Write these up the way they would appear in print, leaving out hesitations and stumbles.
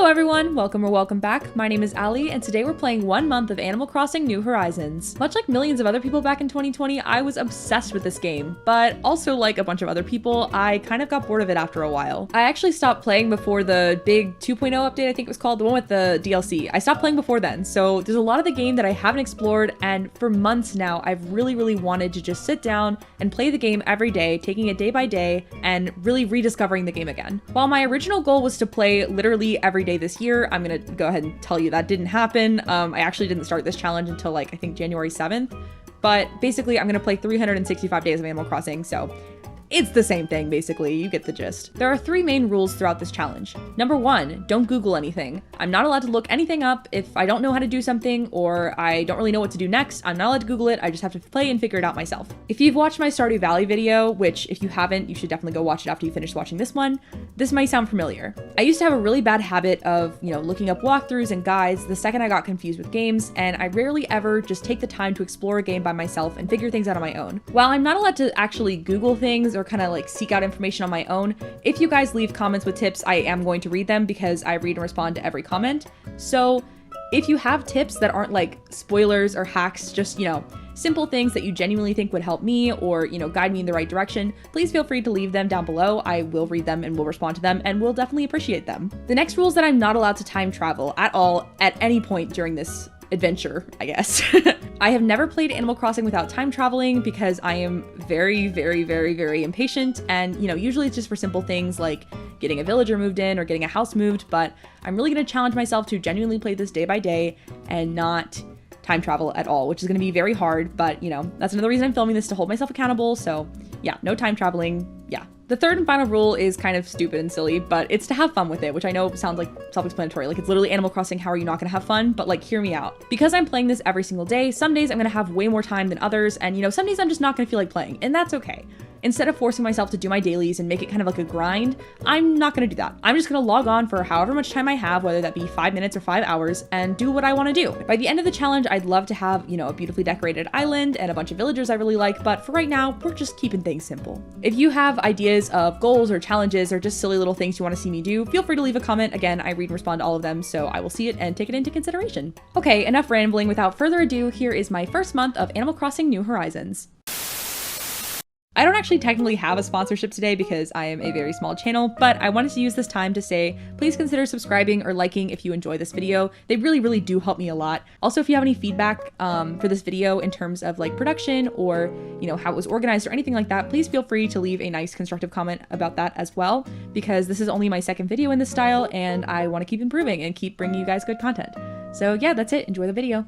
Hello everyone, welcome or welcome back. My name is Ali, and today we're playing 1 month of Animal Crossing New Horizons. Much like millions of other people back in 2020, I was obsessed with this game, but also like a bunch of other people, I kind of got bored of it after a while. I actually stopped playing before the big 2.0 update, I think it was called, the one with the DLC. I stopped playing before then, so there's a lot of the game that I haven't explored, and for months now, I've really wanted to just sit down and play the game every day, taking it day by day, and really rediscovering the game again. While my original goal was to play literally every day this year, I'm gonna go ahead and tell you that didn't happen. I actually didn't start this challenge until like, I think January 7th, but basically I'm gonna play 365 days of Animal Crossing, so it's the same thing, basically. You get the gist. There are 3 main rules throughout this challenge. Number 1, don't Google anything. I'm not allowed to look anything up if I don't know how to do something or I don't really know what to do next. I'm not allowed to Google it. I just have to play and figure it out myself. If you've watched my Stardew Valley video, which if you haven't, you should definitely go watch it after you finish watching this one, this might sound familiar. I used to have a really bad habit of, looking up walkthroughs and guides the second I got confused with games, and I rarely ever just take the time to explore a game by myself and figure things out on my own. While I'm not allowed to actually Google things or kind of like seek out information on my own, if you guys leave comments with tips, I am going to read them because I read and respond to every comment. So if you have tips that aren't like spoilers or hacks, just, simple things that you genuinely think would help me or, guide me in the right direction, please feel free to leave them down below. I will read them and will respond to them and will definitely appreciate them. The next rule is that I'm not allowed to time travel at all at any point during this adventure, I guess. I have never played Animal Crossing without time traveling because I am very impatient, and usually it's just for simple things like getting a villager moved in or getting a house moved, but I'm really going to challenge myself to genuinely play this day by day and not time travel at all, which is going to be very hard, but that's another reason I'm filming this, to hold myself accountable. So yeah, no time traveling. Yeah. The third and final rule is kind of stupid and silly, but it's to have fun with it, which I know sounds like self-explanatory. Like, it's literally Animal Crossing, how are you not gonna have fun? But like, hear me out. Because I'm playing this every single day, some days I'm gonna have way more time than others, and some days I'm just not gonna feel like playing, and that's okay. Instead of forcing myself to do my dailies and make it kind of like a grind, I'm not gonna do that. I'm just gonna log on for however much time I have, whether that be 5 minutes or 5 hours, and do what I wanna do. By the end of the challenge, I'd love to have, a beautifully decorated island and a bunch of villagers I really like, but for right now, we're just keeping things simple. If you have ideas of goals or challenges or just silly little things you wanna see me do, feel free to leave a comment. Again, I read and respond to all of them, so I will see it and take it into consideration. Okay, enough rambling. Without further ado, here is my first month of Animal Crossing New Horizons. I don't actually technically have a sponsorship today because I am a very small channel, but I wanted to use this time to say, please consider subscribing or liking if you enjoy this video. They really do help me a lot. Also, if you have any feedback for this video in terms of like production or, how it was organized or anything like that, please feel free to leave a nice constructive comment about that as well, because this is only my second video in this style and I want to keep improving and keep bringing you guys good content. So yeah, that's it. Enjoy the video.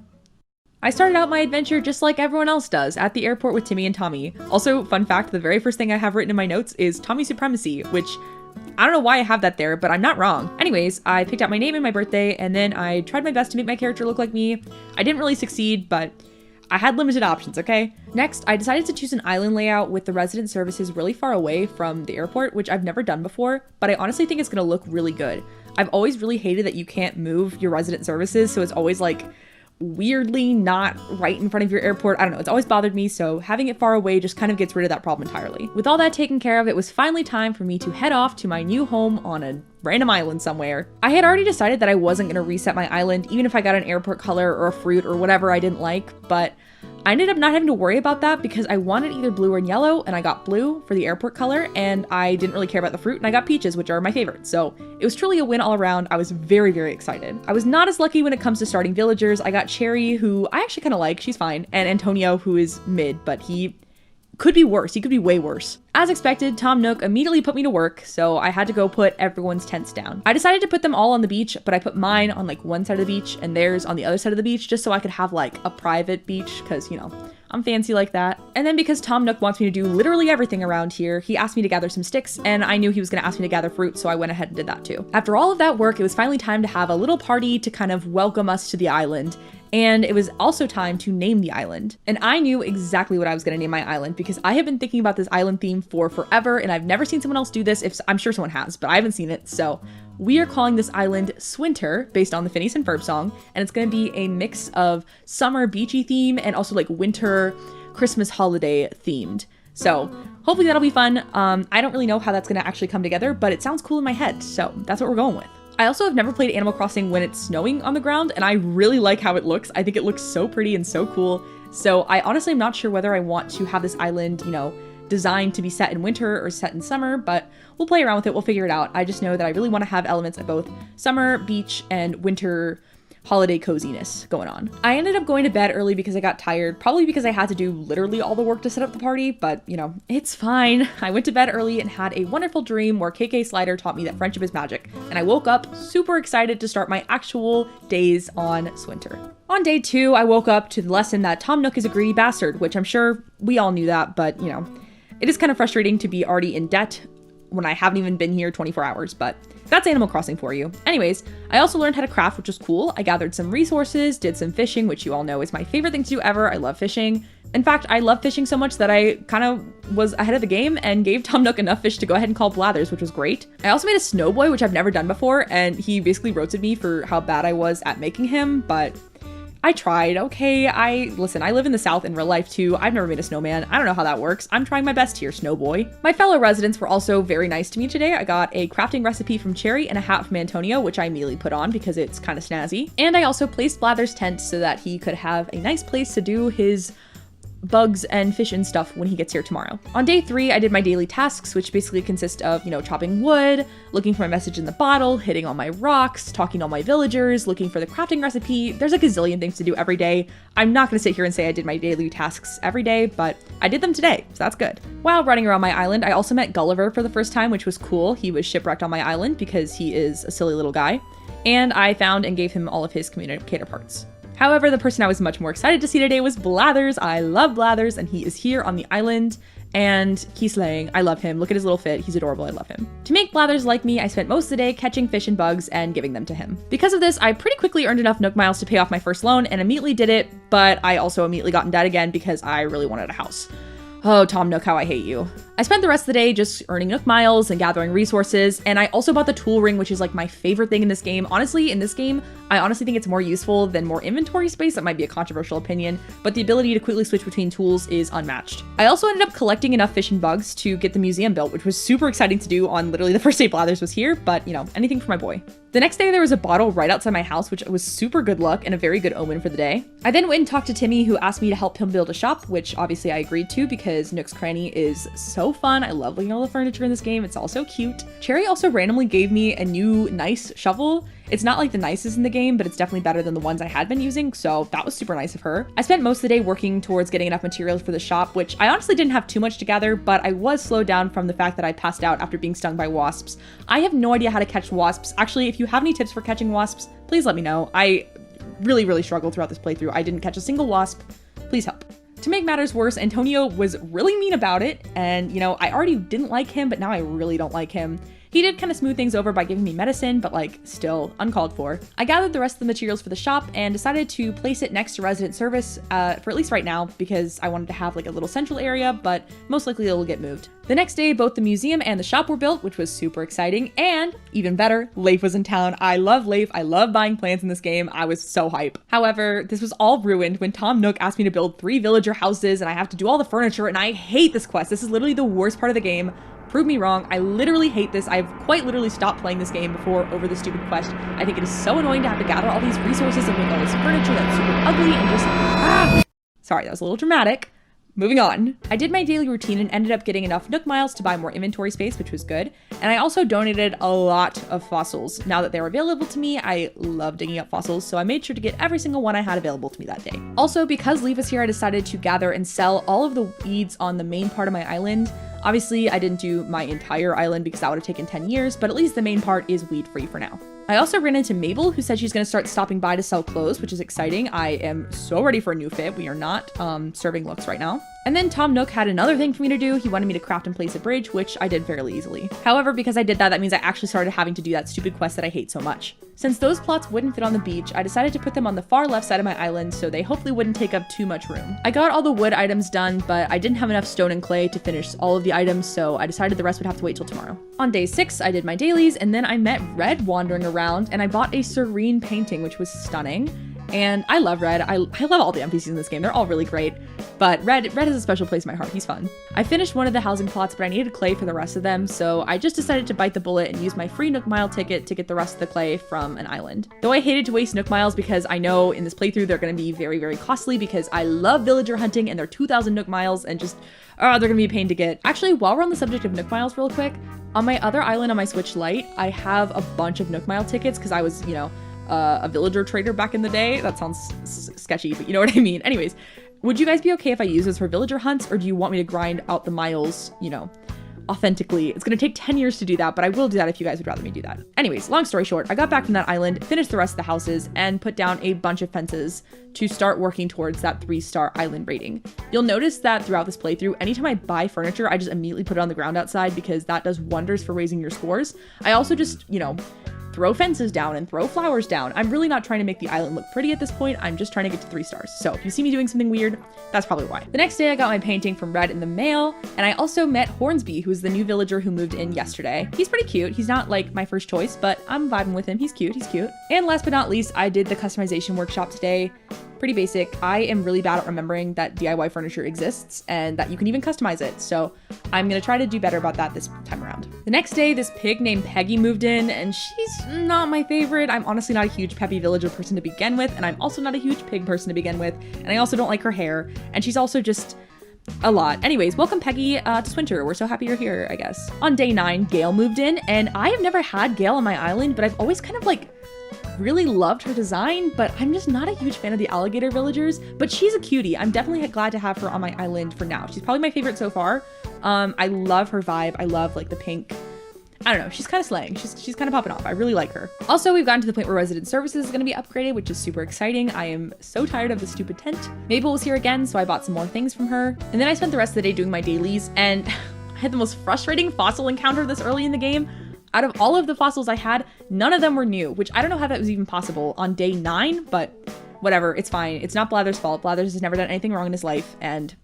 I started out my adventure just like everyone else does, at the airport with Timmy and Tommy. Also, fun fact, the very first thing I have written in my notes is Tommy Supremacy, which I don't know why I have that there, but I'm not wrong. Anyways, I picked out my name and my birthday, and then I tried my best to make my character look like me. I didn't really succeed, but I had limited options, okay? Next, I decided to choose an island layout with the resident services really far away from the airport, which I've never done before, but I honestly think it's gonna look really good. I've always really hated that you can't move your resident services, so it's always like weirdly not right in front of your airport. I don't know, it's always bothered me, so having it far away just kind of gets rid of that problem entirely. With all that taken care of, it was finally time for me to head off to my new home on a random island somewhere. I had already decided that I wasn't going to reset my island even if I got an airport color or a fruit or whatever I didn't like, but I ended up not having to worry about that because I wanted either blue or yellow, and I got blue for the airport color, and I didn't really care about the fruit, and I got peaches, which are my favorite. So it was truly a win all around. I was very excited. I was not as lucky when it comes to starting villagers. I got Cherry, who I actually kind of like, she's fine, and Antonio, who is mid, but he could be worse. He could be way worse. As expected, Tom Nook immediately put me to work, so I had to go put everyone's tents down. I decided to put them all on the beach, but I put mine on like one side of the beach and theirs on the other side of the beach, just so I could have like a private beach, because, I'm fancy like that. And then because Tom Nook wants me to do literally everything around here, he asked me to gather some sticks, and I knew he was gonna ask me to gather fruit, so I went ahead and did that too. After all of that work, it was finally time to have a little party to kind of welcome us to the island. And it was also time to name the island. And I knew exactly what I was gonna name my island because I have been thinking about this island theme for forever, and I've never seen someone else do this. I'm sure someone has, but I haven't seen it. So we are calling this island Swinter, based on the Phineas and Ferb song, and it's gonna be a mix of summer beachy theme and also like winter Christmas holiday themed. So hopefully that'll be fun. I don't really know how that's gonna actually come together, but it sounds cool in my head, so that's what we're going with. I also have never played Animal Crossing when it's snowing on the ground, and I really like how it looks. I think it looks so pretty and so cool. So I honestly am not sure whether I want to have this island, you know, designed to be set in winter or set in summer, but we'll play around with it. We'll figure it out. I just know that I really want to have elements of both summer, beach, and winter holiday coziness going on. I ended up going to bed early because I got tired, probably because I had to do literally all the work to set up the party, but you know, it's fine. I went to bed early and had a wonderful dream where KK Slider taught me that friendship is magic, and I woke up super excited to start my actual days on Swinter. On day 2, I woke up to the lesson that Tom Nook is a greedy bastard, which I'm sure we all knew that, but you know, it is kind of frustrating to be already in debt when I haven't even been here 24 hours, but that's Animal Crossing for you. Anyways, I also learned how to craft, which was cool. I gathered some resources, did some fishing, which you all know is my favorite thing to do ever. I love fishing. In fact, I love fishing so much that I kind of was ahead of the game and gave Tom Nook enough fish to go ahead and call Blathers, which was great. I also made a snowboy, which I've never done before, and he basically roasted me for how bad I was at making him, but I tried, okay? Listen, I live in the South in real life too. I've never made a snowman. I don't know how that works. I'm trying my best here, snowboy. My fellow residents were also very nice to me today. I got a crafting recipe from Cherry and a hat from Antonio, which I immediately put on because it's kind of snazzy. And I also placed Blather's tent so that he could have a nice place to do his bugs and fish and stuff when he gets here tomorrow. On day 3, I did my daily tasks, which basically consist of, you know, chopping wood, looking for my message in the bottle, hitting all my rocks, talking to all my villagers, looking for the crafting recipe. There's a gazillion things to do every day. I'm not gonna sit here and say I did my daily tasks every day, but I did them today, so that's good. While running around my island, I also met Gulliver for the first time, which was cool. He was shipwrecked on my island because he is a silly little guy, and I found and gave him all of his communicator parts. However, the person I was much more excited to see today was Blathers. I love Blathers, and he is here on the island, and he's slaying. I love him. Look at his little fit. He's adorable. I love him. To make Blathers like me, I spent most of the day catching fish and bugs and giving them to him. Because of this, I pretty quickly earned enough Nook miles to pay off my first loan and immediately did it, but I also immediately got in debt again because I really wanted a house. Oh, Tom Nook, how I hate you. I spent the rest of the day just earning Nook miles and gathering resources, and I also bought the tool ring, which is like my favorite thing in this game. Honestly, in this game, I honestly think it's more useful than more inventory space. That might be a controversial opinion, but the ability to quickly switch between tools is unmatched. I also ended up collecting enough fish and bugs to get the museum built, which was super exciting to do on literally the first day Blathers was here, but you know, anything for my boy. The next day there was a bottle right outside my house, which was super good luck and a very good omen for the day. I then went and talked to Timmy, who asked me to help him build a shop, which obviously I agreed to because Nook's Cranny is so fun. I love looking at all the furniture in this game. It's all so cute. Cherry also randomly gave me a new nice shovel. It's not like the nicest in the game, but it's definitely better than the ones I had been using, so that was super nice of her. I spent most of the day working towards getting enough materials for the shop, which I honestly didn't have too much to gather, but I was slowed down from the fact that I passed out after being stung by wasps. I have no idea how to catch wasps. Actually, if you have any tips for catching wasps, please let me know. I really struggled throughout this playthrough. I didn't catch a single wasp. Please help. To make matters worse, Antonio was really mean about it, and you know, I already didn't like him, but now I really don't like him. He did kind of smooth things over by giving me medicine, but like still uncalled for. I gathered the rest of the materials for the shop and decided to place it next to resident service for at least right now because I wanted to have like a little central area, but most likely it'll get moved. The next day, both the museum and the shop were built, which was super exciting, and even better, Leif was in town. I love Leif. I love buying plants in this game. I was so hype. However, this was all ruined when Tom Nook asked me to build 3 villager houses and I have to do all the furniture, and I hate this quest. This is literally the worst part of the game. Prove me wrong. I literally hate this. I've quite literally stopped playing this game before over this stupid quest. I think it is so annoying to have to gather all these resources and make all this furniture that's super ugly and just Sorry, that was a little dramatic. Moving on. I did my daily routine and ended up getting enough Nook miles to buy more inventory space, which was good. And I also donated a lot of fossils. Now that they're available to me, I love digging up fossils, so I made sure to get every single one I had available to me that day. Also, because Leif is here, I decided to gather and sell all of the weeds on the main part of my island. Obviously, I didn't do my entire island because that would have taken 10 years, but at least the main part is weed-free for now. I also ran into Mabel, who said she's going to start stopping by to sell clothes, which is exciting. I am so ready for a new fit. We are not serving looks right now. And then Tom Nook had another thing for me to do. He wanted me to craft and place a bridge, which I did fairly easily. However, because I did that, that means I actually started having to do that stupid quest that I hate so much. Since those plots wouldn't fit on the beach, I decided to put them on the far left side of my island so they hopefully wouldn't take up too much room. I got all the wood items done, but I didn't have enough stone and clay to finish all of the items, so I decided the rest would have to wait till tomorrow. On day 6, I did my dailies, and then I met Red wandering around, and I bought a serene painting, which was stunning. And I love Red. I love all the NPCs in this game. They're all really great. But Red has a special place in my heart. He's fun. I finished one of the housing plots, but I needed clay for the rest of them, so I just decided to bite the bullet and use my free Nook Mile ticket to get the rest of the clay from an island. Though I hated to waste Nook Miles because I know in this playthrough they're going to be very, very costly because I love villager hunting and they're 2,000 Nook Miles and just, they're going to be a pain to get. Actually, while we're on the subject of Nook Miles real quick, on my other island on my Switch Lite, I have a bunch of Nook Mile tickets because I was, you know, a villager trader back in the day. That sounds sketchy, but you know what I mean. Anyways, would you guys be okay if I use this for villager hunts, or do you want me to grind out the miles, you know, authentically? It's gonna take 10 years to do that, but I will do that if you guys would rather me do that. Anyways, long story short, I got back from that island, finished the rest of the houses, and put down a bunch of fences to start working towards that 3-star island rating. You'll notice that throughout this playthrough, anytime I buy furniture, I just immediately put it on the ground outside because that does wonders for raising your scores. I also just, you know, throw fences down and throw flowers down. I'm really not trying to make the island look pretty at this point. I'm just trying to get to 3 stars. So if you see me doing something weird, that's probably why. The next day I got my painting from Red in the mail, and I also met Hornsby, who's the new villager who moved in yesterday. He's pretty cute. He's not like my first choice, but I'm vibing with him. He's cute. He's cute. And last but not least, I did the customization workshop today. Pretty basic. I am really bad at remembering that DIY furniture exists and that you can even customize it. So I'm gonna try to do better about that this time around. The next day, this pig named Peggy moved in, and she's not my favorite. I'm honestly not a huge peppy villager person to begin with, and I'm also not a huge pig person to begin with, and I also don't like her hair, and she's also just a lot. Anyways, welcome Peggy to Swinter. We're so happy you're here, I guess. On day 9, Gail moved in, and I have never had Gail on my island, but I've always kind of like really loved her design, but I'm just not a huge fan of the alligator villagers, but she's a cutie. I'm definitely glad to have her on my island for now. She's probably my favorite so far. I love her vibe. I love like the pink. I don't know, she's kind of slaying. She's kind of popping off. I really like her. Also, we've gotten to the point where resident services is going to be upgraded, which is super exciting. I am so tired of the stupid tent. Mabel was here again, so I bought some more things from her. And then I spent the rest of the day doing my dailies, and I had the most frustrating fossil encounter this early in the game. Out of all of the fossils I had, none of them were new, which I don't know how that was even possible on day 9, but whatever, it's fine. It's not Blather's fault. Blathers has never done anything wrong in his life, and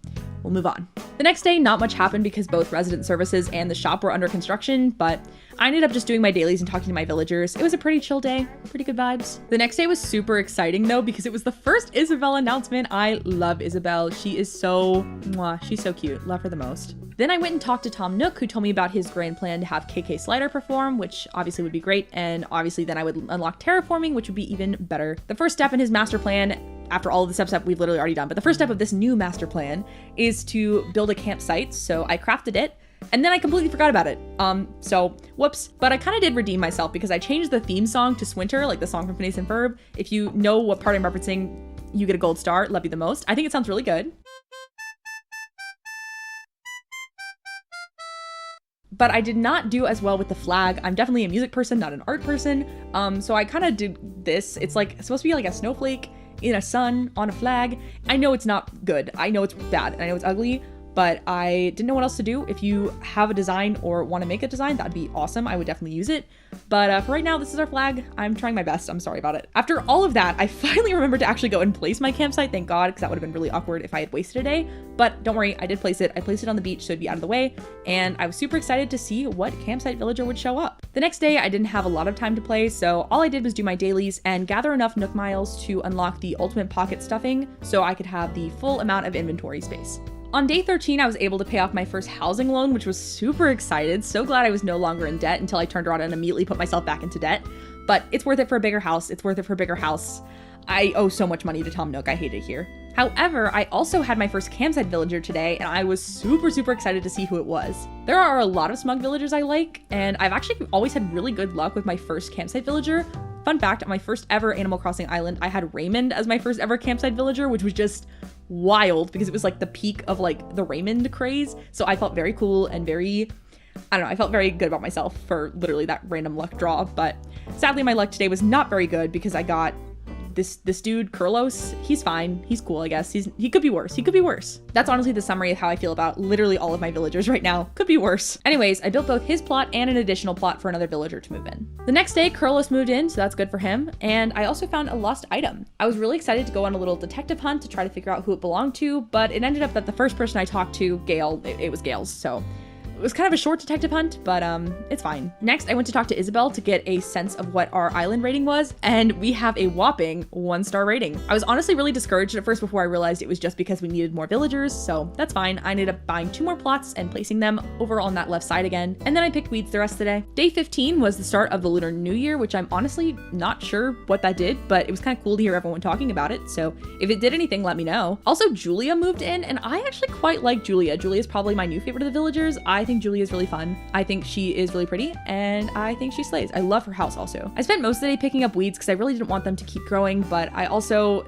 we'll move on. The next day, not much happened because both resident services and the shop were under construction, but I ended up just doing my dailies and talking to my villagers. It was a pretty chill day, pretty good vibes. The next day was super exciting though, because it was the first Isabelle announcement. I love Isabelle. She is so, mwah, she's so cute. Love her the most. Then I went and talked to Tom Nook, who told me about his grand plan to have KK Slider perform, which obviously would be great, and obviously then I would unlock terraforming, which would be even better. The first step in his master plan, after all of the steps that we've literally already done, but the first step of this new master plan is to build a campsite, so I crafted it, and then I completely forgot about it. So whoops, but I kind of did redeem myself because I changed the theme song to Swinter, like the song from Phineas and Ferb. If you know what part I'm referencing, you get a gold star. Love you the most. I think it sounds really good. But I did not do as well with the flag. I'm definitely a music person, not an art person. So I kind of did this. It's like it's supposed to be like a snowflake in a sun on a flag. I know it's not good. I know it's bad and I know it's ugly, but I didn't know what else to do. If you have a design or want to make a design, that'd be awesome. I would definitely use it. But for right now, this is our flag. I'm trying my best. I'm sorry about it. After all of that, I finally remembered to actually go and place my campsite. Thank God, because that would have been really awkward if I had wasted a day. But don't worry, I did place it. I placed it on the beach so it'd be out of the way. And I was super excited to see what campsite villager would show up. The next day, I didn't have a lot of time to play, so all I did was do my dailies and gather enough Nook Miles to unlock the ultimate pocket stuffing so I could have the full amount of inventory space. On day 13, I was able to pay off my first housing loan, which was super excited. So glad I was no longer in debt until I turned around and immediately put myself back into debt. But it's worth it for a bigger house. It's worth it for a bigger house. I owe so much money to Tom Nook. I hate it here. However, I also had my first campsite villager today, and I was super excited to see who it was. There are a lot of smug villagers I like, and I've actually always had really good luck with my first campsite villager. Fun fact, on my first ever Animal Crossing island, I had Raymond as my first ever campsite villager, which was just wild because it was like the peak of like the Raymond craze. So I felt very cool and very, I don't know, I felt very good about myself for literally that random luck draw. But sadly, my luck today was not very good because I got this dude, Kurlos. He's fine. He's cool, I guess. He could be worse. He could be worse. That's honestly the summary of how I feel about literally all of my villagers right now. Could be worse. Anyways, I built both his plot and an additional plot for another villager to move in. The next day, Kurlos moved in, so that's good for him. And I also found a lost item. I was really excited to go on a little detective hunt to try to figure out who it belonged to, but it ended up that the first person I talked to, Gail, it was Gail's, so It was kind of a short detective hunt, but it's fine. Next, I went to talk to Isabel to get a sense of what our island rating was, and we have a whopping 1-star rating. I was honestly really discouraged at first before I realized it was just because we needed more villagers, so that's fine. I ended up buying 2 more plots and placing them over on that left side again, and then I picked weeds the rest of the day. Day 15 was the start of the Lunar New Year, which I'm honestly not sure what that did, but it was kind of cool to hear everyone talking about it, so if it did anything, let me know. Also, Julia moved in, and I actually quite like Julia. Julia is probably my new favorite of the villagers. I think Julia is really fun. I think she is really pretty, and I think she slays. I love her house also. I spent most of the day picking up weeds because I really didn't want them to keep growing, but I also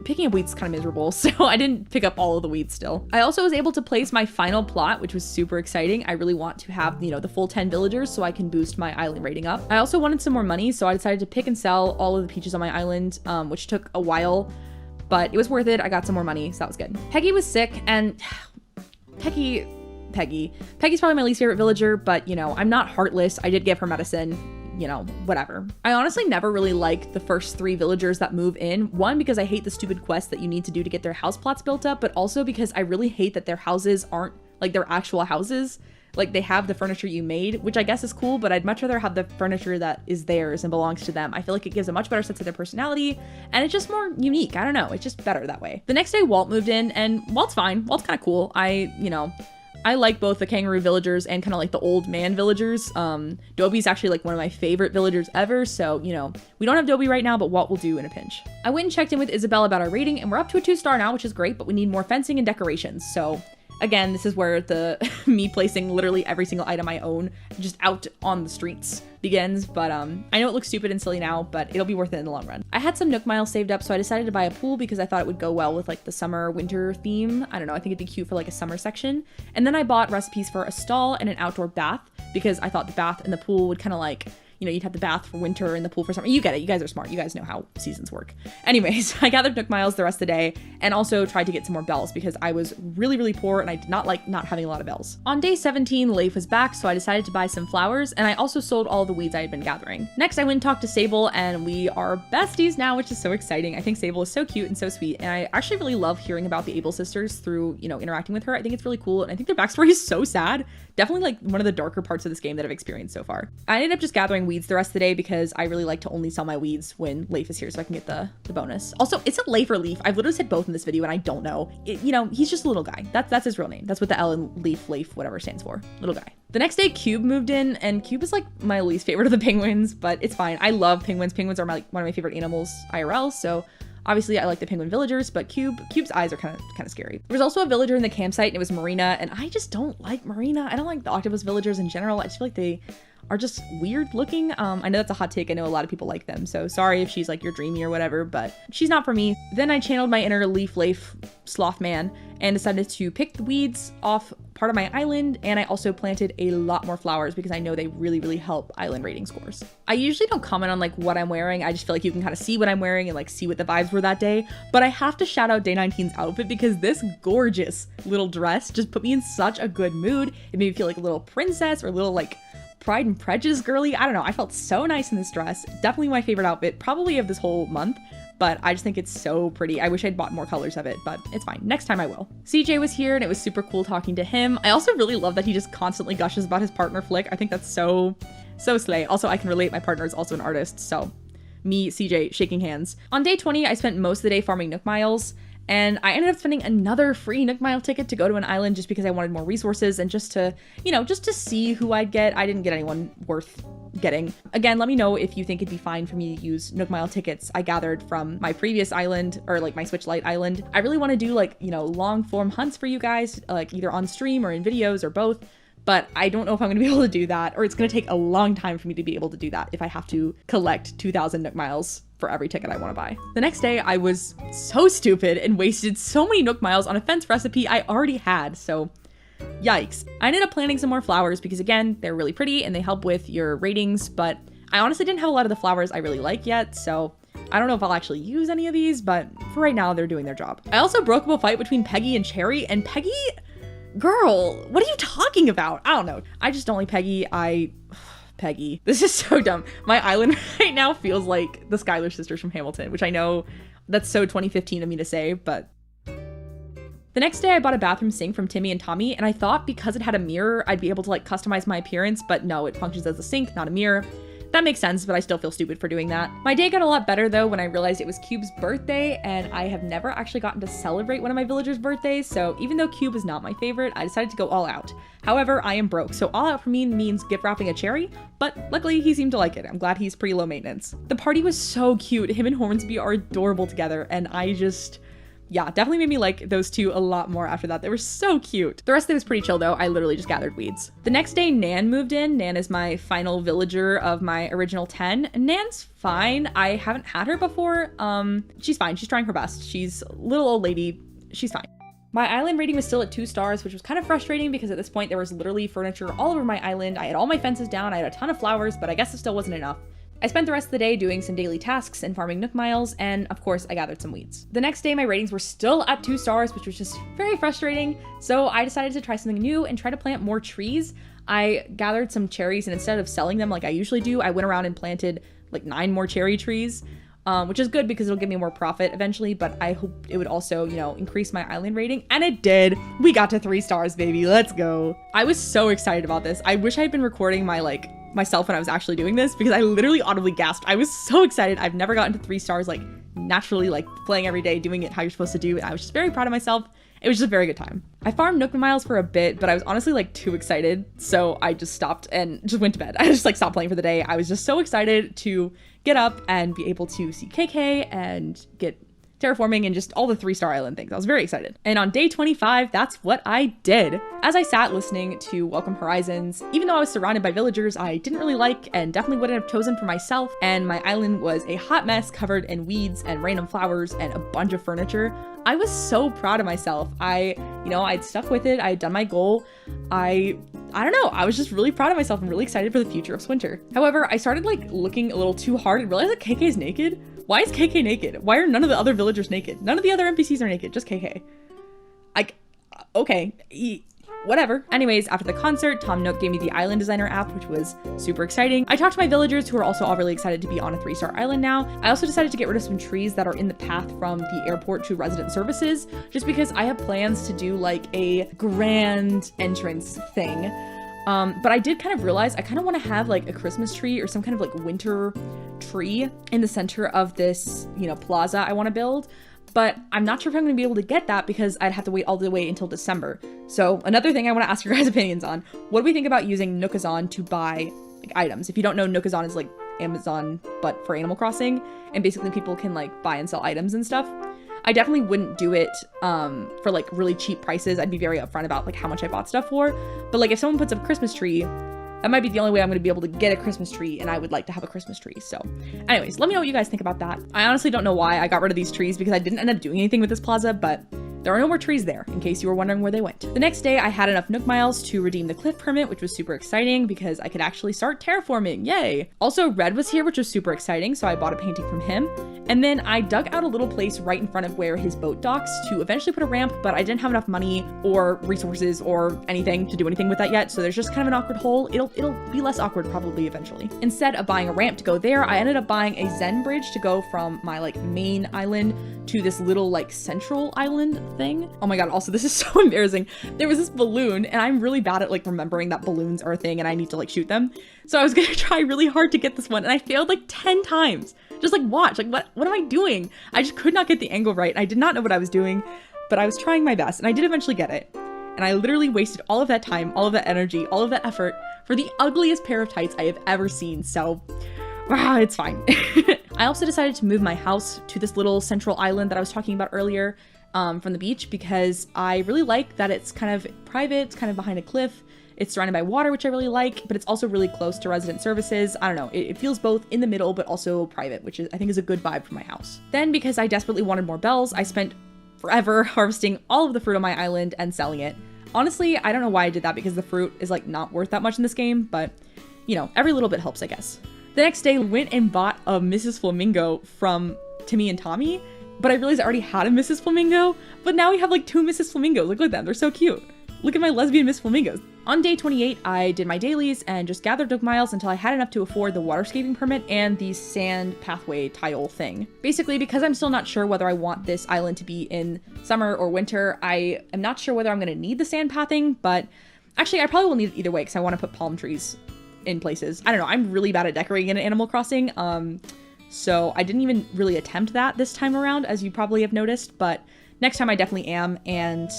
picking up weeds is kind of miserable, so I didn't pick up all of the weeds still. I also was able to place my final plot, which was super exciting. I really want to have, the full 10 villagers so I can boost my island rating up. I also wanted some more money, so I decided to pick and sell all of the peaches on my island, which took a while, but it was worth it. I got some more money, so that was good. Peggy was sick, and Peggy's probably my least favorite villager, but I'm not heartless. I did give her medicine, whatever. I honestly never really liked the first 3 villagers that move in. One, because I hate the stupid quest that you need to do to get their house plots built up, but also because I really hate that their houses aren't like their actual houses. Like, they have the furniture you made, which I guess is cool, but I'd much rather have the furniture that is theirs and belongs to them. I feel like it gives a much better sense of their personality, and it's just more unique. I don't know, it's just better that way. The next day, Walt moved in, and Walt's fine. Walt's kind of cool. I like both the kangaroo villagers and kind of like the old man villagers. Dobie's actually like one of my favorite villagers ever, so, we don't have Dobie right now, but Walt will do in a pinch. I went and checked in with Isabel about our rating, and we're up to a 2-star now, which is great, but we need more fencing and decorations, so again, this is where the me placing literally every single item I own just out on the streets begins, but I know it looks stupid and silly now, but it'll be worth it in the long run. I had some Nook miles saved up, so I decided to buy a pool because I thought it would go well with like the summer winter theme. I don't know, I think it'd be cute for like a summer section. And then I bought recipes for a stall and an outdoor bath because I thought the bath and the pool would kind of like, you'd have the bath for winter and the pool for summer. You get it. You guys are smart. You guys know how seasons work. Anyways, I gathered Nook miles the rest of the day and also tried to get some more bells because I was really, really poor and I did not like not having a lot of bells. On day 17, Leif was back, so I decided to buy some flowers, and I also sold all the weeds I had been gathering. Next, I went and talked to Sable, and we are besties now, which is so exciting. I think Sable is so cute and so sweet, and I actually really love hearing about the Able sisters through, interacting with her. I think it's really cool, and I think their backstory is so sad. Definitely like one of the darker parts of this game that I've experienced so far. I ended up just gathering weeds the rest of the day because I really like to only sell my weeds when Leif is here so I can get the bonus. Also, is it Leif or Leaf? I've literally said both in this video and I don't know. He's just a little guy. That's his real name. That's what the L in Leif, whatever stands for. Little guy. The next day, Cube moved in, and Cube is like my least favorite of the penguins, but it's fine. I love penguins. Penguins are one of my favorite animals IRL, so obviously I like the penguin villagers, but Cube's eyes are kind of scary. There was also a villager in the campsite, and it was Marina, and I just don't like Marina. I don't like the octopus villagers in general. I just feel like they are just weird looking. I know that's a hot take. I know a lot of people like them, so sorry if she's like your dreamy or whatever, but she's not for me. Then I channeled my inner Leif sloth man and decided to pick the weeds off part of my island, and I also planted a lot more flowers because I know they really, really help island rating scores. I usually don't comment on like what I'm wearing. I just feel like you can kind of see what I'm wearing and like see what the vibes were that day, but I have to shout out day 19's outfit because this gorgeous little dress just put me in such a good mood. It made me feel like a little princess or a little like Pride and Prejudice girly. I don't know. I felt so nice in this dress. Definitely my favorite outfit, probably of this whole month, but I just think it's so pretty. I wish I'd bought more colors of it, but it's fine. Next time I will. CJ was here and it was super cool talking to him. I also really love that he just constantly gushes about his partner Flick. I think that's so slay. Also, I can relate. My partner is also an artist, so me, CJ, shaking hands. On day 20, I spent most of the day farming Nook miles, and I ended up spending another free Nook mile ticket to go to an island just because I wanted more resources and just to see who I'd get. I didn't get anyone worth getting. Again, let me know if you think it'd be fine for me to use Nook mile tickets I gathered from my previous island or like my Switch Lite island. I really want to do like, long form hunts for you guys, like either on stream or in videos or both. But I don't know if I'm going to be able to do that, or it's going to take a long time for me to be able to do that if I have to collect 2,000 Nook miles for every ticket I want to buy. The next day, I was so stupid and wasted so many Nook miles on a fence recipe I already had, so yikes. I ended up planting some more flowers because, again, they're really pretty and they help with your ratings, but I honestly didn't have a lot of the flowers I really like yet, so I don't know if I'll actually use any of these, but for right now, they're doing their job. I also broke up a fight between Peggy and Cherry, and Peggy... Girl, what are you talking about? I don't know. I just don't like Peggy. Peggy. This is so dumb. My island right now feels like the Schuyler sisters from Hamilton, which I know that's so 2015 of me to say, but The next day I bought a bathroom sink from Timmy and Tommy, and I thought because it had a mirror, I'd be able to like customize my appearance, but no, it functions as a sink, not a mirror. That makes sense, but I still feel stupid for doing that. My day got a lot better though when I realized it was Cube's birthday, and I have never actually gotten to celebrate one of my villagers' birthdays, so even though Cube is not my favorite, I decided to go all out. However, I am broke, so all out for me means gift wrapping a cherry, but luckily he seemed to like it. I'm glad he's pretty low maintenance. The party was so cute. Him and Hornsby are adorable together, and yeah, definitely made me like those two a lot more after that. They were so cute. The rest of it was pretty chill though. I literally just gathered weeds. The next day, Nan moved in. Nan is my final villager of my original 10. Nan's fine. I haven't had her before. She's fine. She's trying her best. She's a little old lady. She's fine. My island rating was still at 2 stars, which was kind of frustrating because at this point there was literally furniture all over my island. I had all my fences down. I had a ton of flowers, but I guess it still wasn't enough. I spent the rest of the day doing some daily tasks and farming Nook Miles, and of course I gathered some weeds. The next day my ratings were still at 2 stars, which was just very frustrating, so I decided to try something new and try to plant more trees. I gathered some cherries, and instead of selling them like I usually do, I went around and planted like 9 more cherry trees, which is good because it'll give me more profit eventually, but I hope it would also, you know, increase my island rating, and it did. We got to 3 stars, baby. Let's go. I was so excited about this. I wish I had been recording myself when I was actually doing this because I literally audibly gasped. I was so excited. I've never gotten to 3 stars like naturally, like playing every day, doing it how you're supposed to do. And I was just very proud of myself. It was just a very good time. I farmed Nook Miles for a bit, but I was honestly like too excited. So I just stopped and just went to bed. I just like stopped playing for the day. I was just so excited to get up and be able to see KK and get terraforming and just all the 3-star island things. I was very excited. And on day 25, that's what I did. As I sat listening to Welcome Horizons, even though I was surrounded by villagers I didn't really like and definitely wouldn't have chosen for myself, and my island was a hot mess covered in weeds and random flowers and a bunch of furniture, I was so proud of myself. I'd stuck with it. I had done my goal. I don't know. I was just really proud of myself and really excited for the future of Swinter. However, I started like looking a little too hard and realized that KK is naked. Why is KK naked? Why are none of the other villagers naked? None of the other NPCs are naked, just KK. Okay, whatever. Anyways, after the concert, Tom Nook gave me the Island Designer app, which was super exciting. I talked to my villagers who are also all really excited to be on a 3-star island now. I also decided to get rid of some trees that are in the path from the airport to resident services, just because I have plans to do like a grand entrance thing. But I did kind of realize I kind of want to have like a Christmas tree or some kind of like winter tree in the center of this, plaza I want to build. But I'm not sure if I'm going to be able to get that because I'd have to wait all the way until December. So another thing I want to ask your guys' opinions on, what do we think about using Nookazon to buy like items? If you don't know, Nookazon is like Amazon, but for Animal Crossing, and basically people can like buy and sell items and stuff. I definitely wouldn't do it for like really cheap prices. I'd be very upfront about like how much I bought stuff for. But like if someone puts up a Christmas tree, that might be the only way I'm going to be able to get a Christmas tree, and I would like to have a Christmas tree. So anyways, let me know what you guys think about that. I honestly don't know why I got rid of these trees because I didn't end up doing anything with this plaza, but there are no more trees there, in case you were wondering where they went. The next day, I had enough Nook Miles to redeem the cliff permit, which was super exciting because I could actually start terraforming. Yay! Also, Red was here, which was super exciting, so I bought a painting from him. And then I dug out a little place right in front of where his boat docks to eventually put a ramp, but I didn't have enough money or resources or anything to do anything with that yet, so there's just kind of an awkward hole. It'll be less awkward probably eventually. Instead of buying a ramp to go there, I ended up buying a Zen bridge to go from my like main island to this little like central island thing. Oh my god, also this is so embarrassing. There was this balloon, and I'm really bad at like remembering that balloons are a thing and I need to like shoot them. So I was gonna try really hard to get this one, and I failed like 10 times. Just like watch, like what am I doing? I just could not get the angle right. I did not know what I was doing, but I was trying my best, and I did eventually get it. And I literally wasted all of that time, all of that energy, all of that effort for the ugliest pair of tights I have ever seen. So it's fine. I also decided to move my house to this little central island that I was talking about earlier from the beach because I really like that it's kind of private, it's kind of behind a cliff. It's surrounded by water, which I really like, but it's also really close to resident services. I don't know, it feels both in the middle, but also private, which I think is a good vibe for my house. Then, because I desperately wanted more bells, I spent forever harvesting all of the fruit on my island and selling it. Honestly, I don't know why I did that because the fruit is like not worth that much in this game, but every little bit helps, I guess. The next day, went and bought a Mrs. Flamingo from Timmy and Tommy, but I realized I already had a Mrs. Flamingo, but now we have like 2 Mrs. Flamingos. Look at them, they're so cute. Look at my lesbian Miss Flamingos. On day 28, I did my dailies and just gathered Nook Miles until I had enough to afford the waterscaping permit and the sand pathway tile thing. Basically, because I'm still not sure whether I want this island to be in summer or winter, I am not sure whether I'm going to need the sand pathing, but actually I probably will need it either way because I want to put palm trees in places. I don't know, I'm really bad at decorating in Animal Crossing, so I didn't even really attempt that this time around, as you probably have noticed, but next time I definitely am, and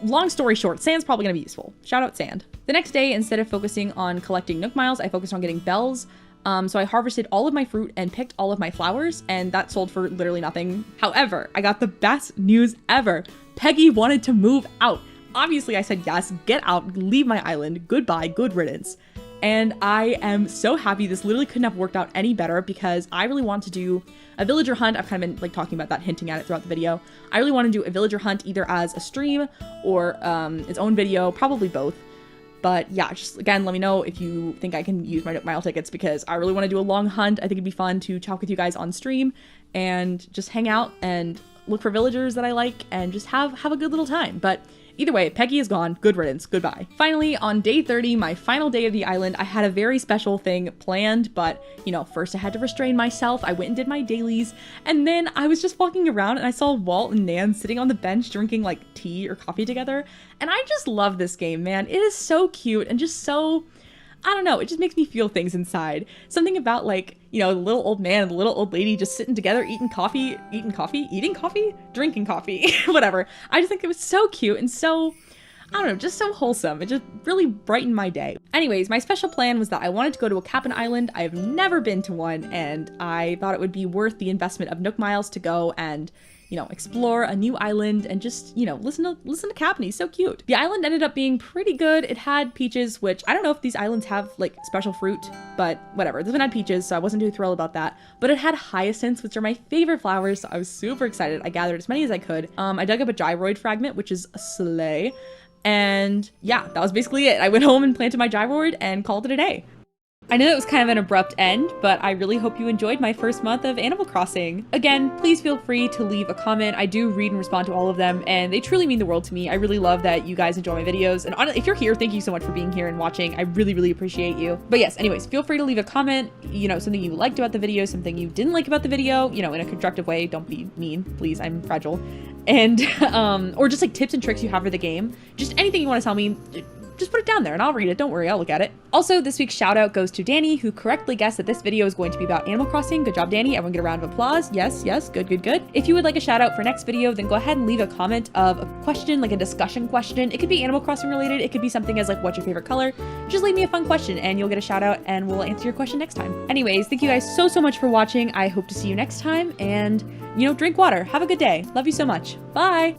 long story short, sand's probably going to be useful. Shout out sand. The next day, instead of focusing on collecting Nook Miles, I focused on getting bells. So I harvested all of my fruit and picked all of my flowers, and that sold for literally nothing. However, I got the best news ever. Peggy wanted to move out. Obviously, I said yes, get out, leave my island, goodbye, good riddance. And I am so happy. This literally couldn't have worked out any better because I really want to do a villager hunt. I've kind of been like talking about that, hinting at it throughout the video. I really want to do a villager hunt either as a stream or its own video, probably both. But yeah, just again, let me know if you think I can use my Nook Mile tickets because I really want to do a long hunt. I think it'd be fun to talk with you guys on stream and just hang out and look for villagers that I like and just have a good little time. But either way, Peggy is gone. Good riddance. Goodbye. Finally, on day 30, my final day of the island, I had a very special thing planned, but, you know, first I had to restrain myself. I went and did my dailies, and then I was just walking around and I saw Walt and Nan sitting on the bench drinking, like, tea or coffee together, and I just love this game, man. It is so cute and just so... I don't know, it just makes me feel things inside. Something about, like, you know, the little old man and the little old lady just sitting together eating coffee, drinking coffee, whatever. I just think it was so cute and so, I don't know, just so wholesome. It just really brightened my day. Anyways, my special plan was that I wanted to go to a cabin island. I have never been to one, and I thought it would be worth the investment of Nook Miles to go and, you know, explore a new island and just, you know, listen to Captain. He's so cute. The island ended up being pretty good. It had peaches, which I don't know if these islands have like special fruit, but whatever. This one had peaches, so I wasn't too thrilled about that. But it had hyacinths, which are my favorite flowers, so I was super excited. I gathered as many as I could. I dug up a gyroid fragment, which is a slay. And yeah, that was basically it. I went home and planted my gyroid and called it a day. I know that was kind of an abrupt end, but I really hope you enjoyed my first month of Animal Crossing. Again, please feel free to leave a comment. I do read and respond to all of them, and they truly mean the world to me. I really love that you guys enjoy my videos, and honestly, if you're here, thank you so much for being here and watching. I really, really appreciate you. But yes, anyways, feel free to leave a comment, you know, something you liked about the video, something you didn't like about the video, you know, in a constructive way. Don't be mean, please, I'm fragile. And, or just like tips and tricks you have for the game. Just anything you want to tell me, just put it down there and I'll read it. Don't worry, I'll look at it. Also, this week's shout out goes to Danny, who correctly guessed that this video is going to be about Animal Crossing. Good job, Danny. Everyone get a round of applause. Yes, yes, good, good, good. If you would like a shout out for next video, then go ahead and leave a comment of a question, like a discussion question. It could be Animal Crossing related. It could be something as like, what's your favorite color? Just leave me a fun question and you'll get a shout out and we'll answer your question next time. Anyways, thank you guys so, so much for watching. I hope to see you next time and, you know, drink water. Have a good day. Love you so much. Bye.